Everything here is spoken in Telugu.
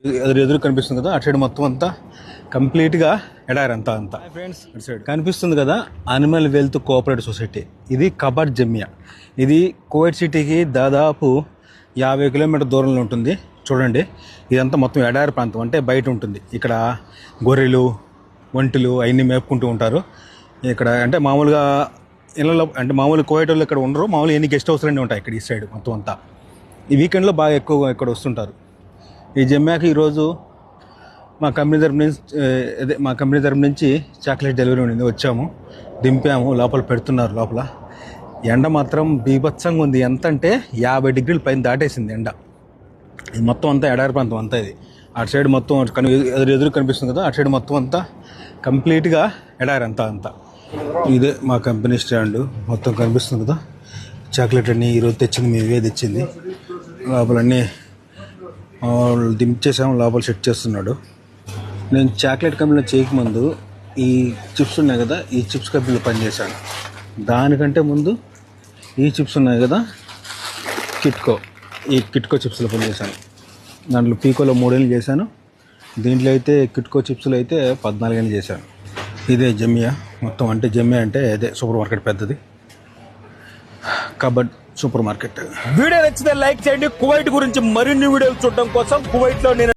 ఎదురు కనిపిస్తుంది కదా, అటు సైడ్ మొత్తం అంతా కంప్లీట్గా ఎడారి అంతా ఫ్రెండ్స్. అటు సైడ్ కనిపిస్తుంది కదా, అనిమల్ వెల్త్ కోఆపరేటివ్ సొసైటీ. ఇది కబర్ జమియా. ఇది కువైట్ సిటీకి దాదాపు 50 కిలోమీటర్ దూరంలో ఉంటుంది. చూడండి, ఇదంతా మొత్తం ఎడారి ప్రాంతం, అంటే బయట ఉంటుంది. ఇక్కడ గొర్రెలు, ఒంటెలు అవన్నీ మేపుకుంటూ ఉంటారు. ఇక్కడ అంటే మామూలుగా ఇళ్ళలో, అంటే మామూలు కువైట్ వాళ్ళు ఇక్కడ ఉండరు. మామూలుగా ఎన్ని గెస్ట్ హౌస్లు అన్నీ ఉంటాయి ఇక్కడ ఈ సైడ్ మొత్తం అంతా. ఈ వీకెండ్లో బాగా ఎక్కువగా ఇక్కడ వస్తుంటారు. ఈ జమ్యాకి ఈరోజు మా కంపెనీ తరపు నుంచి చాక్లెట్ డెలివరీ ఉండింది. వచ్చాము, దింపాము, లోపల పెడుతున్నారు. లోపల ఎండ మాత్రం బీభత్సంగా ఉంది. ఎంత అంటే 50 డిగ్రీల పైన దాటేసింది ఎండ. ఇది మొత్తం అంతా ఎడారి ప్రాంతం అంతా. ఇది అటు సైడ్ మొత్తం ఎదురు కనిపిస్తుంది కదా, అటు సైడ్ మొత్తం అంతా కంప్లీట్గా ఎడారి అంతా. ఇదే మా కంపెనీ స్టాండ్ మొత్తం కనిపిస్తుంది కదా. చాక్లెట్ అన్నీ ఈరోజు తెచ్చింది, మేమే తెచ్చింది. లోపలన్నీ దించేసాము, లోపల సెట్ చేస్తున్నాడు. నేను చాక్లెట్ కంపెనీలో చేయకముందు ఈ చిప్స్ ఉన్నాయి కదా, ఈ చిప్స్ కంపెనీలో పనిచేశాను. దానికంటే ముందు ఈ చిప్స్ ఉన్నాయి కదా, కిట్కో చిప్స్లో పనిచేశాను. దాంట్లో పీకోలో 3 ఏళ్ళు చేశాను. దీంట్లో అయితే కిట్కో చిప్స్లో అయితే 14 ఏళ్ళు చేశాను. ఇదే జమియా మొత్తం. అంటే జమియా అంటే అదే సూపర్ మార్కెట్, పెద్దది కబడ్ సూపర్ మార్కెట్. వీడియో నచ్చితే లైక్ చేయండి. కువైట్ గురించి మరిన్ని వీడియోలు చూడడం కోసం కువైట్లో నేను